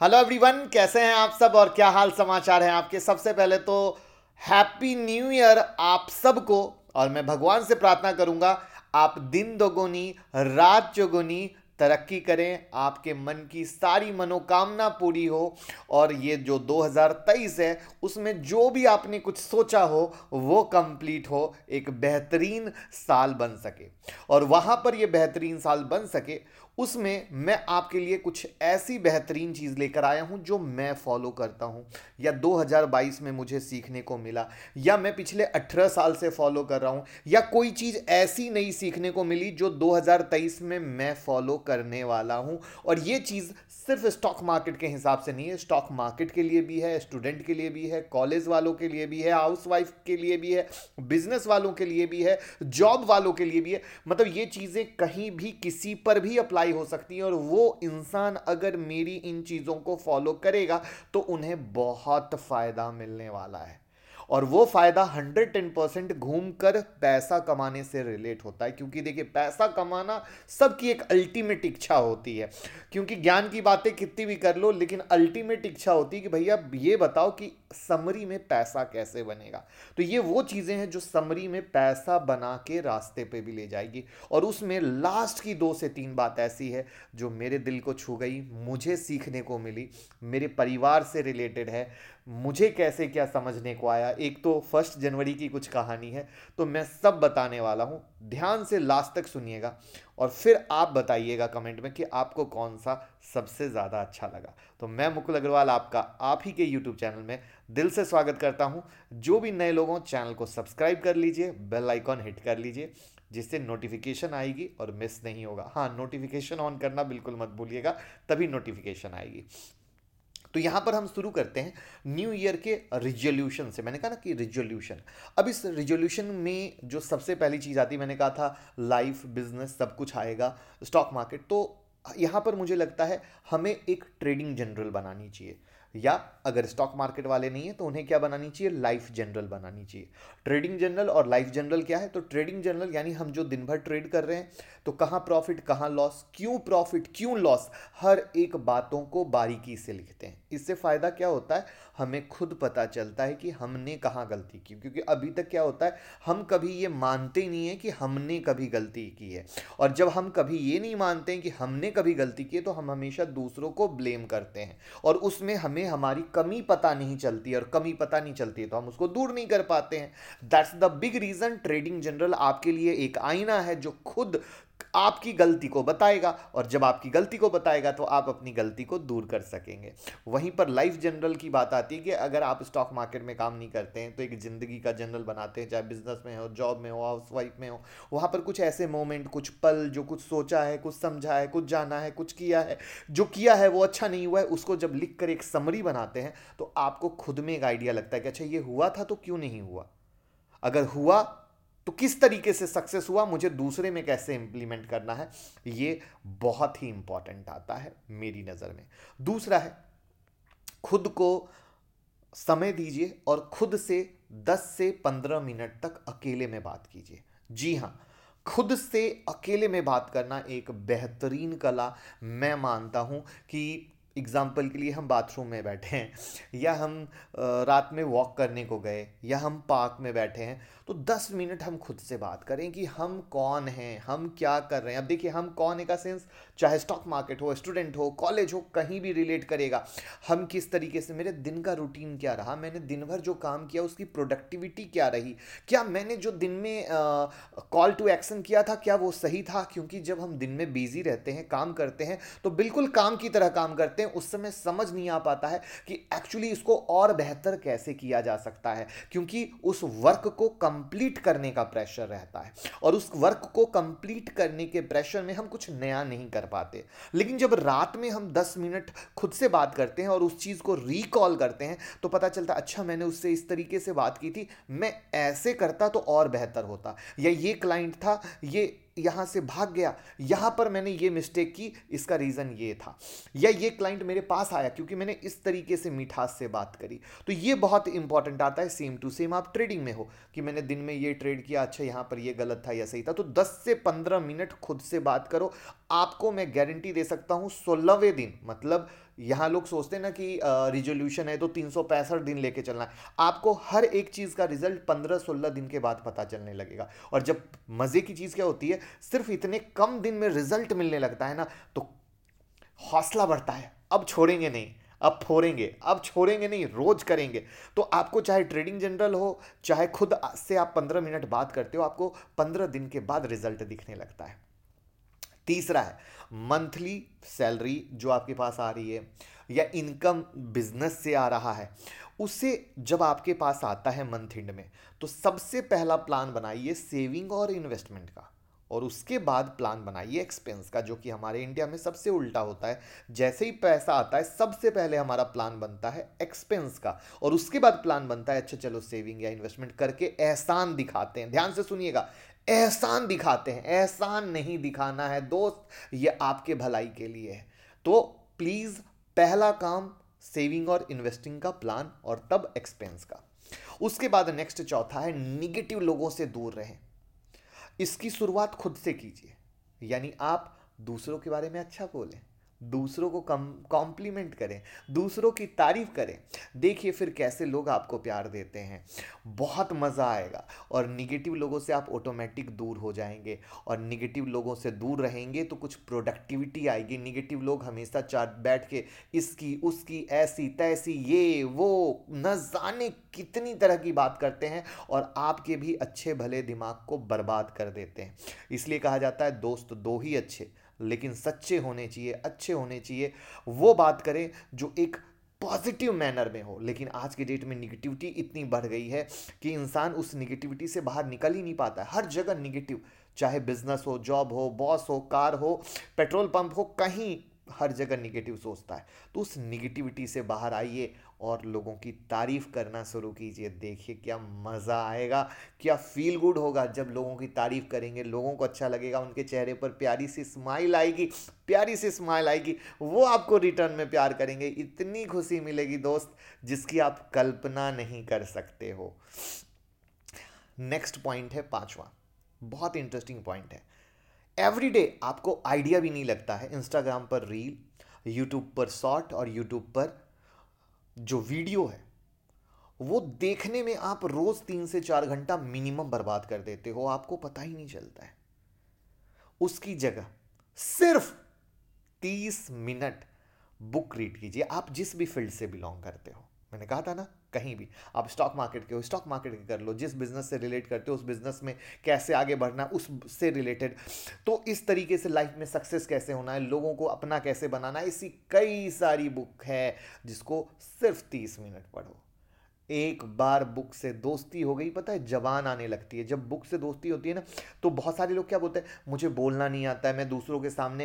Hello everyone, कैसे हैं आप सब और क्या हाल समाचार हैं आपके। सबसे पहले तो हैप्पी न्यू ईयर आप सबको। और मैं भगवान से प्रार्थना करूंगा आप दिन दोगुनी रात चौगुनी तरक्की करें, आपके मन की सारी मनोकामना पूरी हो और ये जो 2023 है उसमें जो भी आपने कुछ सोचा हो वो कंप्लीट हो, एक बेहतरीन साल बन सके। और वहां पर ये बेहतरीन साल बन सके उसमें मैं आपके लिए कुछ ऐसी बेहतरीन चीज़ लेकर आया हूं जो मैं फॉलो करता हूं या 2022 में मुझे सीखने को मिला या मैं पिछले 18 साल से फॉलो कर रहा हूं या कोई चीज़ ऐसी नई सीखने को मिली जो 2023 में मैं फॉलो करने वाला हूं। और ये चीज़ सिर्फ स्टॉक मार्केट के हिसाब से नहीं है, स्टॉक मार्केट के लिए भी है, स्टूडेंट के लिए भी है, कॉलेज वालों के लिए भी है, हाउस वाइफ के लिए भी है, बिजनेस वालों के लिए भी है, जॉब वालों के लिए भी है। मतलब ये चीज़ें कहीं भी किसी पर भी अप्लाई हो सकती है और वो इंसान अगर मेरी इन चीज़ों को फॉलो करेगा तो उन्हें बहुत फ़ायदा मिलने वाला है। और वो फायदा 110% घूम कर पैसा कमाने से रिलेट होता है, क्योंकि देखिए पैसा कमाना सबकी एक अल्टीमेट इच्छा होती है। क्योंकि ज्ञान की बातें कितनी भी कर लो लेकिन अल्टीमेट इच्छा होती है कि भैया ये बताओ कि समरी में पैसा कैसे बनेगा। तो ये वो चीज़ें हैं जो समरी में पैसा बना के रास्ते पे भी ले जाएगी। और उसमें लास्ट की 2 से 3 बात ऐसी है जो मेरे दिल को छू गई, मुझे सीखने को मिली, मेरे परिवार से रिलेटेड है, मुझे कैसे क्या समझने को आया। एक तो 1 जनवरी की कुछ कहानी है, तो मैं सब बताने वाला हूँ, ध्यान से लास्ट तक सुनिएगा और फिर आप बताइएगा कमेंट में कि आपको कौन सा सबसे ज़्यादा अच्छा लगा। तो मैं मुकुल अग्रवाल आपका आप ही के यूट्यूब चैनल में दिल से स्वागत करता हूँ। जो भी नए लोगों, चैनल को सब्सक्राइब कर लीजिए, बेल आइकॉन हिट कर लीजिए जिससे नोटिफिकेशन आएगी और मिस नहीं होगा। हाँ, नोटिफिकेशन ऑन करना बिल्कुल मत भूलिएगा, तभी नोटिफिकेशन आएगी। तो यहाँ पर हम शुरू करते हैं न्यू ईयर के रिजोल्यूशन से। मैंने कहा ना कि रिजोल्यूशन, अब इस रिजोल्यूशन में जो सबसे पहली चीज़ आती है, मैंने कहा था लाइफ बिजनेस सब कुछ आएगा, स्टॉक मार्केट। तो यहाँ पर मुझे लगता है हमें एक ट्रेडिंग जनरल बनानी चाहिए, या अगर स्टॉक मार्केट वाले नहीं है तो उन्हें क्या बनानी चाहिए, लाइफ जनरल बनानी चाहिए। ट्रेडिंग जनरल और लाइफ जनरल क्या है, तो ट्रेडिंग जनरल यानी हम जो दिन भर ट्रेड कर रहे हैं तो कहाँ प्रॉफिट कहाँ लॉस, क्यों प्रॉफिट क्यों लॉस, हर एक बातों को बारीकी से लिखते हैं। इससे फ़ायदा क्या होता है, हमें खुद पता चलता है कि हमने कहाँ गलती की। क्योंकि अभी तक क्या होता है, हम कभी ये मानते नहीं है कि हमने कभी गलती की है। और जब हम कभी ये नहीं मानते हैं कि हमने कभी गलती की है तो हम हमेशा दूसरों को ब्लेम करते हैं और उसमें हमें हमारी कमी पता नहीं चलती, और कमी पता नहीं चलती है तो हम उसको दूर नहीं कर पाते हैं। That's the big reason trading journal आपके लिए एक आईना है जो खुद आपकी गलती को बताएगा, और जब आपकी गलती को बताएगा तो आप अपनी गलती को दूर कर सकेंगे। वहीं पर लाइफ जनरल की बात आती है कि अगर आप स्टॉक मार्केट में काम नहीं करते हैं तो एक ज़िंदगी का जनरल बनाते हैं, चाहे बिजनेस में हो, जॉब में हो, हाउस वाइफ में हो। वहाँ पर कुछ ऐसे मोमेंट, कुछ पल, जो कुछ सोचा है, कुछ समझा है, कुछ जाना है, कुछ किया है, जो किया है वो अच्छा नहीं हुआ है, उसको जब लिख कर एक समरी बनाते हैं तो आपको खुद में एक आइडिया लगता है कि अच्छा ये हुआ था तो क्यों नहीं हुआ, अगर हुआ तो किस तरीके से सक्सेस हुआ, मुझे दूसरे में कैसे इंप्लीमेंट करना है। ये बहुत ही इंपॉर्टेंट आता है मेरी नज़र में। दूसरा है, खुद को समय दीजिए और खुद से 10 से 15 मिनट तक अकेले में बात कीजिए। जी हाँ, खुद से अकेले में बात करना एक बेहतरीन कला मैं मानता हूँ। कि एग्जाम्पल के लिए हम बाथरूम में बैठे हैं या हम रात में वॉक करने को गए या हम पार्क में बैठे हैं, तो 10 मिनट हम खुद से बात करें कि हम कौन हैं, हम क्या कर रहे हैं। अब देखिए, हम कौन है का सेंस चाहे स्टॉक मार्केट हो, स्टूडेंट हो, कॉलेज हो, कहीं भी रिलेट करेगा। हम किस तरीके से, मेरे दिन का रूटीन क्या रहा, मैंने दिन भर जो काम किया उसकी प्रोडक्टिविटी क्या रही, क्या मैंने जो दिन में कॉल टू एक्शन किया था क्या वो सही था। क्योंकि जब हम दिन में बिजी रहते हैं, काम करते हैं, तो बिल्कुल काम की तरह काम करते हैं, उस समय समझ नहीं आ पाता है कि एक्चुअली इसको और बेहतर कैसे किया जा सकता है, क्योंकि उस वर्क को कंप्लीट करने का प्रेशर रहता है और उस वर्क को कंप्लीट करने के प्रेशर में हम कुछ नया नहीं कर पाते। लेकिन जब रात में हम 10 मिनट खुद से बात करते हैं और उस चीज़ को रिकॉल करते हैं तो पता चलता है अच्छा मैंने उससे इस तरीके से बात की थी, मैं ऐसे करता तो और बेहतर होता, या ये क्लाइंट था, ये यहाँ से भाग गया, यहाँ पर मैंने ये मिस्टेक की, इसका रीज़न ये था, या ये क्लाइंट मेरे पास आया क्योंकि मैंने इस तरीके से मिठास से बात करी। तो ये बहुत इंपॉर्टेंट आता है। सेम टू सेम आप ट्रेडिंग में हो कि मैंने दिन में ये ट्रेड किया, अच्छा यहाँ पर ये गलत था या सही था, तो 10 से 15 मिनट खुद से बात करो। आपको मैं गारंटी दे सकता हूँ 16वें दिन, मतलब यहाँ लोग सोचते हैं ना कि रिजोल्यूशन है तो 365 दिन लेके चलना है। आपको हर एक चीज़ का रिजल्ट 15-16 दिन के बाद पता चलने लगेगा। और जब मज़े की चीज़ क्या होती है, सिर्फ इतने कम दिन में रिजल्ट मिलने लगता है ना, तो हौसला बढ़ता है, अब छोड़ेंगे नहीं, अब फोड़ेंगे, अब छोड़ेंगे नहीं, रोज करेंगे। तो आपको चाहे ट्रेडिंग जनरल हो, चाहे खुद से आप 15 मिनट बात करते हो, आपको 15 दिन के बाद रिजल्ट दिखने लगता है। तीसरा है मंथली सैलरी जो आपके पास आ रही है या इनकम बिजनेस से आ रहा है, उसे जब आपके पास आता है मंथ एंड में, तो सबसे पहला प्लान बनाइए सेविंग और इन्वेस्टमेंट का, और उसके बाद प्लान बनाइए एक्सपेंस का, जो कि हमारे इंडिया में सबसे उल्टा होता है। जैसे ही पैसा आता है सबसे पहले हमारा प्लान बनता है एक्सपेंस का, और उसके बाद प्लान बनता है अच्छा चलो सेविंग या इन्वेस्टमेंट करके एहसान दिखाते हैं। ध्यान से सुनिएगा, एहसान दिखाते हैं, एहसान नहीं दिखाना है दोस्त, ये आपके भलाई के लिए है। तो प्लीज पहला काम सेविंग और इन्वेस्टिंग का प्लान, और तब एक्सपेंस का। उसके बाद नेक्स्ट चौथा है निगेटिव लोगों से दूर रहें। इसकी शुरुआत खुद से कीजिए, यानी आप दूसरों के बारे में अच्छा बोलें, दूसरों को कॉम्प्लीमेंट करें, दूसरों की तारीफ करें। देखिए फिर कैसे लोग आपको प्यार देते हैं, बहुत मज़ा आएगा। और निगेटिव लोगों से आप ऑटोमेटिक दूर हो जाएंगे, और निगेटिव लोगों से दूर रहेंगे तो कुछ प्रोडक्टिविटी आएगी। निगेटिव लोग हमेशा चार बैठ के इसकी उसकी ऐसी तैसी ये वो न जाने कितनी तरह की बात करते हैं, और आपके भी अच्छे भले दिमाग को बर्बाद कर देते हैं। इसलिए कहा जाता है दोस्त दो ही अच्छे, लेकिन सच्चे होने चाहिए, अच्छे होने चाहिए। वो बात करें जो एक पॉजिटिव मैनर में हो। लेकिन आज के डेट में निगेटिविटी इतनी बढ़ गई है कि इंसान उस निगेटिविटी से बाहर निकल ही नहीं पाता है। हर जगह निगेटिव, चाहे बिजनेस हो, जॉब हो, बॉस हो, कार हो, पेट्रोल पंप हो, कहीं हर जगह निगेटिव सोचता है। तो उस निगेटिविटी से बाहर आइए और लोगों की तारीफ करना शुरू कीजिए। देखिए क्या मज़ा आएगा, क्या फील गुड होगा जब लोगों की तारीफ करेंगे, लोगों को अच्छा लगेगा, उनके चेहरे पर प्यारी सी स्माइल आएगी, प्यारी सी स्माइल आएगी, वो आपको रिटर्न में प्यार करेंगे। इतनी खुशी मिलेगी दोस्त जिसकी आप कल्पना नहीं कर सकते हो। नेक्स्ट पॉइंट है पांचवा, बहुत इंटरेस्टिंग पॉइंट है। एवरीडे आपको आइडिया भी नहीं लगता है, इंस्टाग्राम पर रील, यूट्यूब पर शॉर्ट, और यूट्यूब पर जो वीडियो है वो देखने में आप रोज 3 से 4 घंटा मिनिमम बर्बाद कर देते हो, आपको पता ही नहीं चलता है। उसकी जगह सिर्फ 30 मिनट बुक रीड कीजिए। आप जिस भी फील्ड से बिलोंग करते हो, मैंने कहा था ना, कहीं भी आप स्टॉक मार्केट के हो, स्टॉक मार्केट के कर लो। जिस बिजनेस से रिलेट करते हो उस बिजनेस में कैसे आगे बढ़ना, उससे रिलेटेड। तो इस तरीके से लाइफ में सक्सेस कैसे होना है, लोगों को अपना कैसे बनाना है, ऐसी कई सारी बुक है जिसको सिर्फ 30 मिनट पढ़ो। एक बार बुक से दोस्ती हो गई, पता है जबान आने लगती है। जब बुक से दोस्ती होती है ना, तो बहुत सारे लोग क्या बोलते हैं, मुझे बोलना नहीं आता है, मैं दूसरों के सामने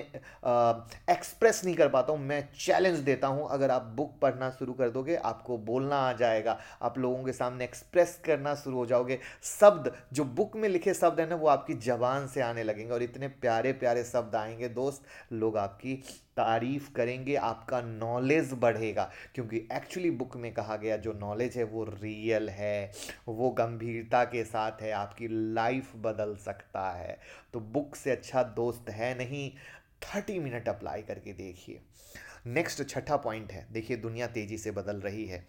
एक्सप्रेस नहीं कर पाता हूँ। मैं चैलेंज देता हूँ, अगर आप बुक पढ़ना शुरू कर दोगे आपको बोलना आ जाएगा, आप लोगों के सामने एक्सप्रेस करना शुरू हो जाओगे। शब्द जो बुक में लिखे शब्द है ना, वो आपकी जबान से आने लगेंगे, और इतने प्यारे प्यारे शब्द आएंगे दोस्त, लोग आपकी तारीफ करेंगे, आपका नॉलेज बढ़ेगा। क्योंकि एक्चुअली बुक में कहा गया जो नॉलेज है वो रियल है, वो गंभीरता के साथ है, आपकी लाइफ बदल सकता है। तो बुक से अच्छा दोस्त है नहीं। 30 मिनट अप्लाई करके देखिए। नेक्स्ट छठा पॉइंट है, देखिए दुनिया तेजी से बदल रही है,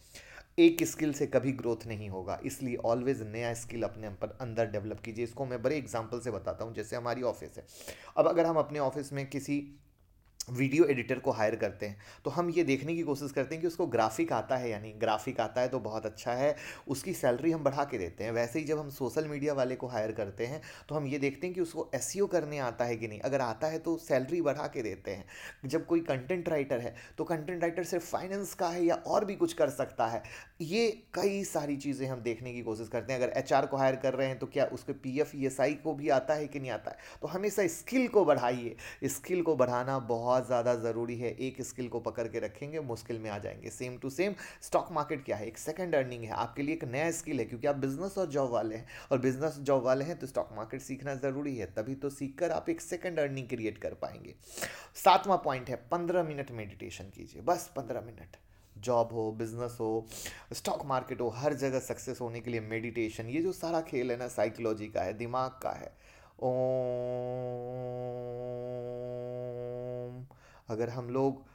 एक स्किल से कभी ग्रोथ नहीं होगा, इसलिए ऑलवेज नया स्किल अपने अंदर डेवलप कीजिए। इसको मैं बड़े एग्जांपल से बताता हूँ। जैसे हमारी ऑफिस है, अब अगर हम अपने ऑफिस में किसी वीडियो एडिटर को हायर करते हैं, तो हम ये देखने की कोशिश करते हैं कि उसको ग्राफिक आता है, यानी ग्राफिक आता है तो बहुत अच्छा है, उसकी सैलरी हम बढ़ा के देते हैं। वैसे ही जब हम सोशल मीडिया वाले को हायर करते हैं तो हम ये देखते हैं कि उसको एसईओ करने आता है कि नहीं, अगर आता है तो सैलरी बढ़ा के देते हैं। जब कोई कंटेंट राइटर है तो कंटेंट राइटर सिर्फ फाइनेंस का है या और भी कुछ कर सकता है। ये कई सारी चीज़ें हम देखने की कोशिश करते हैं। अगर एचआर को हायर कर रहे हैं तो क्या उसके पीएफ ईएसआई को भी आता है कि नहीं आता है। तो हमेशा स्किल को बढ़ाइए, स्किल को बढ़ाना बहुत ज़्यादा ज़रूरी है। एक स्किल को पकड़ के रखेंगे मुश्किल में आ जाएंगे। Same to same stock market क्या है, एक सेकंड अर्निंग है, आपके लिए एक नया स्किल है, क्योंकि आप बिजनेस और जॉब वाले हैं, और बिजनेस जॉब वाले हैं तो स्टॉक मार्केट सीखना ज़रूरी है। तभी तो सीखकर आप एक सेकंड अर्निंग क्रिएट कर पाएंगे। सातवां पॉइंट है 15 मिनट मेडिटेशन कीजिए, बस 15 मिनट। जॉब हो, बिजनेस हो, स्टॉक मार्केट हो, हर जगह सक्सेस होने के लिए मेडिटेशन, ये जो सारा खेल है ना साइकोलॉजी का है, दिमाग का है। ओम, अगर हम लोग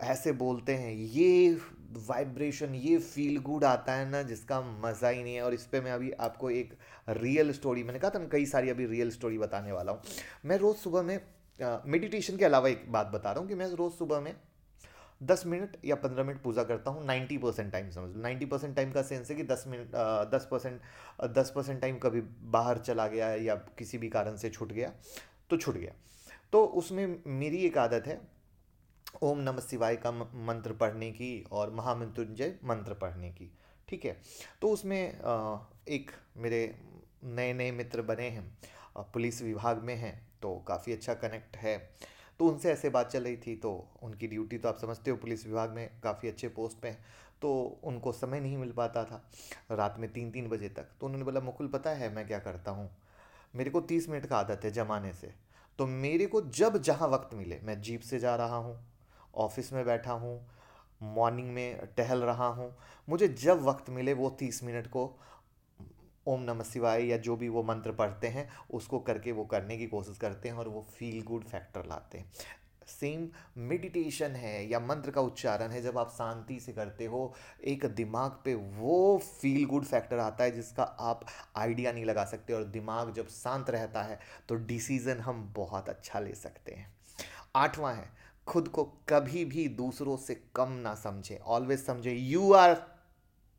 ऐसे बोलते हैं, ये वाइब्रेशन, ये फील गुड आता है ना जिसका मज़ा ही नहीं है। और इस पे मैं अभी आपको एक रियल स्टोरी, मैंने कहा था मैं कई सारी अभी रियल स्टोरी बताने वाला हूँ। मैं रोज़ सुबह में मेडिटेशन के अलावा एक बात बता रहा हूँ कि मैं रोज़ सुबह में 10 मिनट या 15 मिनट पूजा करता हूँ। 90% टाइम समझ लो, 90% टाइम का सेंस है कि 10 मिनट 10% टाइम कभी बाहर चला गया या किसी भी कारण से छूट गया तो छूट गया। तो उसमें मेरी एक आदत है ओम नमः शिवाय का मंत्र पढ़ने की और महामृत्युंजय मंत्र पढ़ने की। ठीक है। तो उसमें एक मेरे नए नए मित्र बने हैं, पुलिस विभाग में हैं, तो काफ़ी अच्छा कनेक्ट है। तो उनसे ऐसे बात चल रही थी, तो उनकी ड्यूटी तो आप समझते हो, पुलिस विभाग में काफ़ी अच्छे पोस्ट पे हैं, तो उनको समय नहीं मिल पाता था रात में 3-3 बजे तक। तो उन्होंने बोला मुकुल पता है मैं क्या करता हूँ, मेरे को 30 मिनट का आदत है जमाने से। तो मेरे को जब जहाँ वक्त मिले, मैं जीप से जा रहा हूँ, ऑफिस में बैठा हूँ, मॉर्निंग में टहल रहा हूँ, मुझे जब वक्त मिले वो 30 मिनट को ओम नमः शिवाय या जो भी वो मंत्र पढ़ते हैं उसको करके वो करने की कोशिश करते हैं और वो फील गुड फैक्टर लाते हैं। सेम मेडिटेशन है या मंत्र का उच्चारण है, जब आप शांति से करते हो एक दिमाग पे वो फील गुड फैक्टर आता है जिसका आप आइडिया नहीं लगा सकते। और दिमाग जब शांत रहता है तो डिसीजन हम बहुत अच्छा ले सकते हैं। आठवां है, खुद को कभी भी दूसरों से कम ना समझे, ऑलवेज समझे यू आर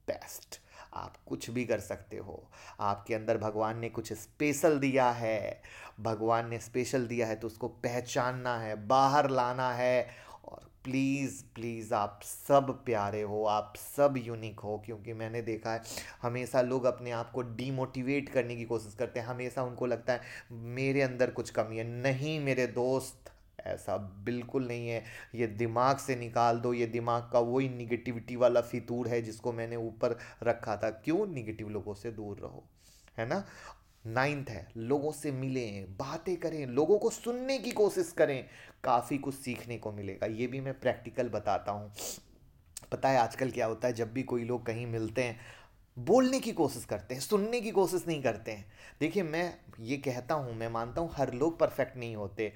बेस्ट। आप कुछ भी कर सकते हो, आपके अंदर भगवान ने कुछ स्पेशल दिया है, भगवान ने स्पेशल दिया है तो उसको पहचानना है, बाहर लाना है। और प्लीज़ प्लीज़ आप सब प्यारे हो, आप सब यूनिक हो, क्योंकि मैंने देखा है हमेशा लोग अपने आप को डीमोटिवेट करने की कोशिश करते हैं, हमेशा उनको लगता है मेरे अंदर कुछ कमी है। नहीं मेरे दोस्त, ऐसा बिल्कुल नहीं है। ये दिमाग से निकाल दो, ये दिमाग का वही निगेटिविटी वाला फितूर है जिसको मैंने ऊपर रखा था। क्यों? निगेटिव लोगों से दूर रहो, है ना। नाइन्थ है, लोगों से मिलें, बातें करें, लोगों को सुनने की कोशिश करें, काफ़ी कुछ सीखने को मिलेगा। ये भी मैं प्रैक्टिकल बताता हूँ। पता है आजकल क्या होता है, जब भी कोई लोग कहीं मिलते हैं बोलने की कोशिश करते हैं, सुनने की कोशिश नहीं करते हैं। देखिए मैं ये कहता हूँ, मैं मानता हूँ हर लोग परफेक्ट नहीं होते,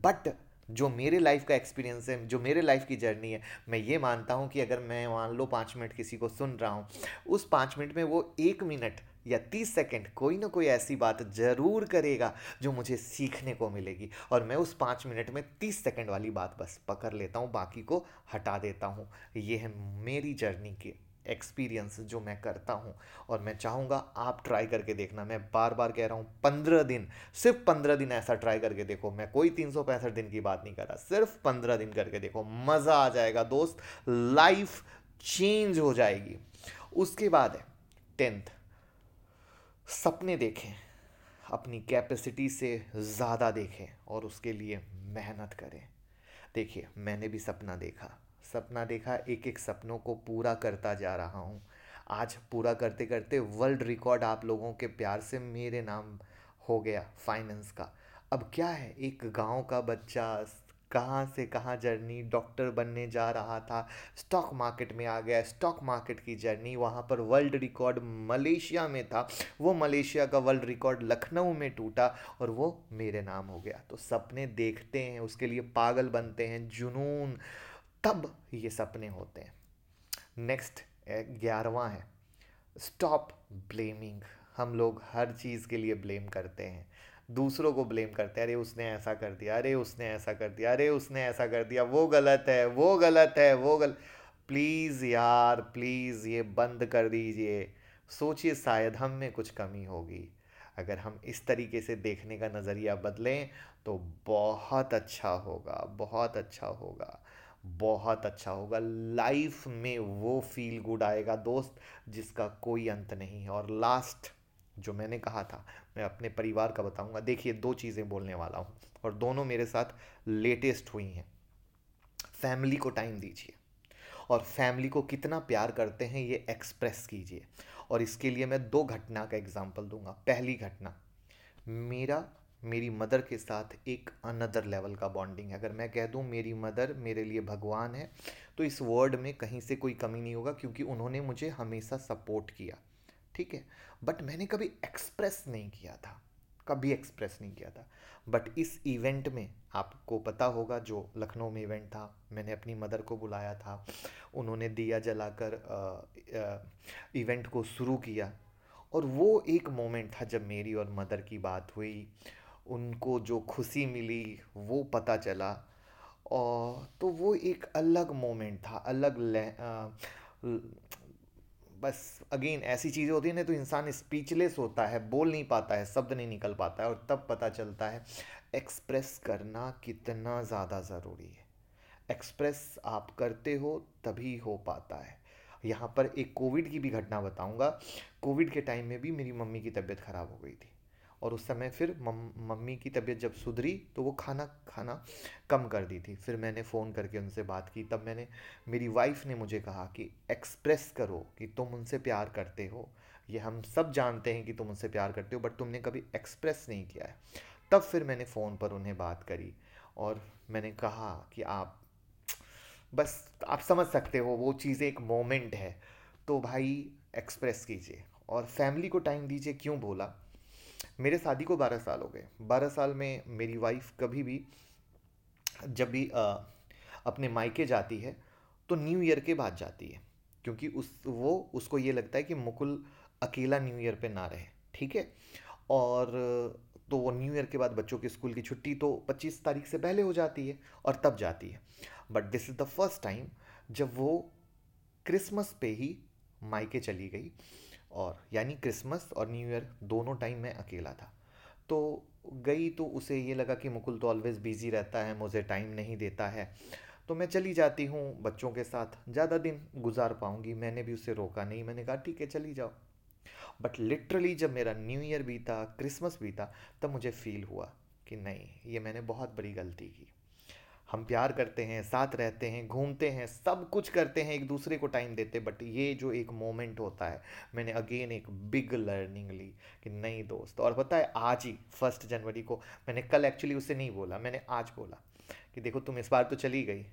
बट जो मेरे लाइफ का एक्सपीरियंस है, जो मेरे लाइफ की जर्नी है, मैं ये मानता हूँ कि अगर मैं मान लो 5 मिनट किसी को सुन रहा हूँ, उस 5 मिनट में वो 1 मिनट या 30 सेकंड कोई ना कोई ऐसी बात जरूर करेगा जो मुझे सीखने को मिलेगी। और मैं उस 5 मिनट में 30 सेकंड वाली बात बस पकड़ लेता हूँ, बाकी को हटा देता हूँ। ये है मेरी जर्नी की एक्सपीरियंस जो मैं करता हूँ। और मैं चाहूँगा आप ट्राई करके देखना। मैं बार बार कह रहा हूँ 15 दिन, सिर्फ 15 दिन ऐसा ट्राई करके देखो। मैं कोई 365 दिन की बात नहीं कर रहा, सिर्फ 15 दिन करके देखो, मज़ा आ जाएगा दोस्त, लाइफ चेंज हो जाएगी। उसके बाद है 10th, सपने देखें, अपनी कैपेसिटी से ज़्यादा देखें और उसके लिए मेहनत करें। देखिए मैंने भी सपना देखा, सपना देखा, एक एक सपनों को पूरा करता जा रहा हूँ। आज पूरा करते करते वर्ल्ड रिकॉर्ड आप लोगों के प्यार से मेरे नाम हो गया फाइनेंस का। अब क्या है, एक गांव का बच्चा कहाँ से कहाँ जर्नी, डॉक्टर बनने जा रहा था, स्टॉक मार्केट में आ गया, स्टॉक मार्केट की जर्नी, वहाँ पर वर्ल्ड रिकॉर्ड मलेशिया में था, वो मलेशिया का वर्ल्ड रिकॉर्ड लखनऊ में टूटा और वो मेरे नाम हो गया। तो सपने देखते हैं, उसके लिए पागल बनते हैं, जुनून, तब ये सपने होते हैं। नेक्स्ट 11वां है, स्टॉप ब्लेमिंग। हम लोग हर चीज़ के लिए ब्लेम करते हैं, दूसरों को ब्लेम करते हैं, अरे उसने ऐसा कर दिया, अरे उसने ऐसा कर दिया, अरे उसने ऐसा कर दिया, वो गलत है, वो गलत है, वो गलत। प्लीज़ यार प्लीज़ ये बंद कर दीजिए। सोचिए शायद हम में कुछ कमी होगी, अगर हम इस तरीके से देखने का नज़रिया बदलें तो बहुत अच्छा होगा, बहुत अच्छा होगा, बहुत अच्छा होगा। लाइफ में वो फील गुड आएगा दोस्त जिसका कोई अंत नहीं है। और लास्ट जो मैंने कहा था, मैं अपने परिवार का बताऊंगा। देखिए 2 चीज़ें बोलने वाला हूँ और दोनों मेरे साथ लेटेस्ट हुई हैं। फैमिली को टाइम दीजिए और फैमिली को कितना प्यार करते हैं ये एक्सप्रेस कीजिए। और इसके लिए मैं 2 घटना का एग्जांपल दूंगा। पहली घटना, मेरा मेरी मदर के साथ एक अनदर लेवल का बॉन्डिंग है। अगर मैं कह दूं मेरी मदर मेरे लिए भगवान है तो इस वर्ड में कहीं से कोई कमी नहीं होगा, क्योंकि उन्होंने मुझे हमेशा सपोर्ट किया। ठीक है, बट मैंने कभी एक्सप्रेस नहीं किया था। कभी एक्सप्रेस नहीं किया था। बट इस इवेंट में आपको पता होगा, जो लखनऊ में इवेंट था, मैंने अपनी मदर को बुलाया था, उन्होंने दिया जलाकर इवेंट को शुरू किया। और वो एक मोमेंट था जब मेरी और मदर की बात हुई, उनको जो खुशी मिली वो पता चला। और तो वो एक अलग मोमेंट था, बस अगेन ऐसी चीज़ें होती हैं ना, तो इंसान स्पीचलेस होता है, बोल नहीं पाता है, शब्द नहीं निकल पाता है, और तब पता चलता है एक्सप्रेस करना कितना ज़्यादा ज़रूरी है। एक्सप्रेस आप करते हो तभी हो पाता है। यहाँ पर एक कोविड की भी घटना बताऊंगा। कोविड के टाइम में भी मेरी मम्मी की तबीयत ख़राब हो गई थी, और उस समय फिर मम्मी की तबीयत जब सुधरी तो वो खाना खाना कम कर दी थी। फिर मैंने फ़ोन करके उनसे बात की, तब मेरी वाइफ ने मुझे कहा कि एक्सप्रेस करो कि तुम उनसे प्यार करते हो। ये हम सब जानते हैं कि तुम उनसे प्यार करते हो, बट तुमने कभी एक्सप्रेस नहीं किया है। तब फिर मैंने फ़ोन पर उन्हें बात करी, और मैंने कहा कि आप बस आप समझ सकते हो, वो चीज़ें एक मोमेंट है। तो भाई एक्सप्रेस कीजिए और फैमिली को टाइम दीजिए। क्यों बोला? मेरे शादी को 12 साल हो गए। 12 साल में मेरी वाइफ कभी भी, जब भी अपने मायके जाती है तो न्यू ईयर के बाद जाती है, क्योंकि उसको ये लगता है कि मुकुल अकेला न्यू ईयर पे ना रहे, ठीक है। और तो वो न्यू ईयर के बाद बच्चों की स्कूल की छुट्टी तो 25 तारीख से पहले हो जाती है, और तब जाती है। But this is the first time जब वो क्रिसमस पे ही मायके चली गई, और यानी क्रिसमस और न्यू ईयर दोनों टाइम मैं अकेला था। तो गई तो उसे ये लगा कि मुकुल तो ऑलवेज बिजी रहता है, मुझे टाइम नहीं देता है, तो मैं चली जाती हूँ बच्चों के साथ, ज़्यादा दिन गुजार पाऊँगी। मैंने भी उसे रोका नहीं, मैंने कहा ठीक है चली जाओ। बट लिटरली जब मेरा न्यू ईयर बीता, क्रिसमस बीता, तब मुझे फील हुआ कि नहीं, ये मैंने बहुत बड़ी गलती की। हम प्यार करते हैं, साथ रहते हैं, घूमते हैं, सब कुछ करते हैं, एक दूसरे को टाइम देते, बट ये जो एक मोमेंट होता है, मैंने अगेन एक बिग लर्निंग ली कि नहीं दोस्त। और पता है, आज ही 1 जनवरी को, मैंने कल एक्चुअली उसे नहीं बोला, मैंने आज बोला कि देखो तुम इस बार तो चली गई,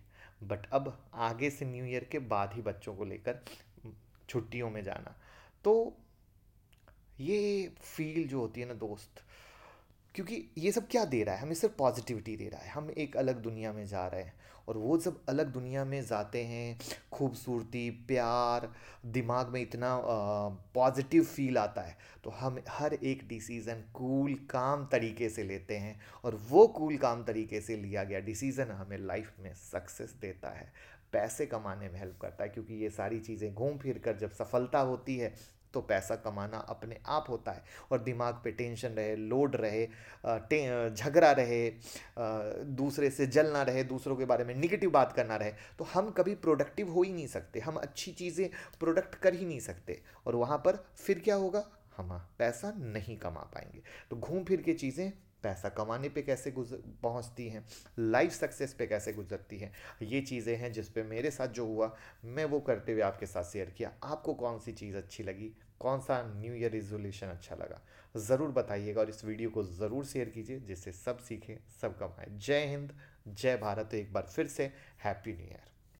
बट अब आगे से न्यू ईयर के बाद ही बच्चों को लेकर छुट्टियों में जाना। तो ये फील जो होती है ना दोस्त, क्योंकि ये सब क्या दे रहा है हमें? सिर्फ पॉजिटिविटी दे रहा है। हम एक अलग दुनिया में जा रहे हैं, और वो जब अलग दुनिया में जाते हैं, खूबसूरती, प्यार, दिमाग में इतना पॉजिटिव फील आता है, तो हम हर एक डिसीज़न कूल काम तरीके से लेते हैं, और वो कूल काम तरीके से लिया गया डिसीज़न हमें लाइफ में सक्सेस देता है, पैसे कमाने में हेल्प करता है। क्योंकि ये सारी चीज़ें घूम फिर कर जब सफलता होती है, तो पैसा कमाना अपने आप होता है। और दिमाग पे टेंशन रहे, लोड रहे, झगड़ा रहे, दूसरे से जलना रहे, दूसरों के बारे में निगेटिव बात करना रहे, तो हम कभी प्रोडक्टिव हो ही नहीं सकते, हम अच्छी चीज़ें प्रोडक्ट कर ही नहीं सकते। और वहाँ पर फिर क्या होगा? हम पैसा नहीं कमा पाएंगे। तो घूम फिर के चीज़ें पैसा कमाने पे कैसे गुजर पहुंचती हैं, लाइफ सक्सेस पे कैसे गुजरती हैं, ये चीज़ें हैं जिस पे मेरे साथ जो हुआ, मैं वो करते हुए आपके साथ शेयर किया। आपको कौन सी चीज़ अच्छी लगी, कौन सा न्यू ईयर रिजोल्यूशन अच्छा लगा, ज़रूर बताइएगा, और इस वीडियो को ज़रूर शेयर कीजिए, जिससे सब सीखें, सब कमाएं। जय हिंद, जय भारत। तो एक बार फिर से हैप्पी न्यू ईयर।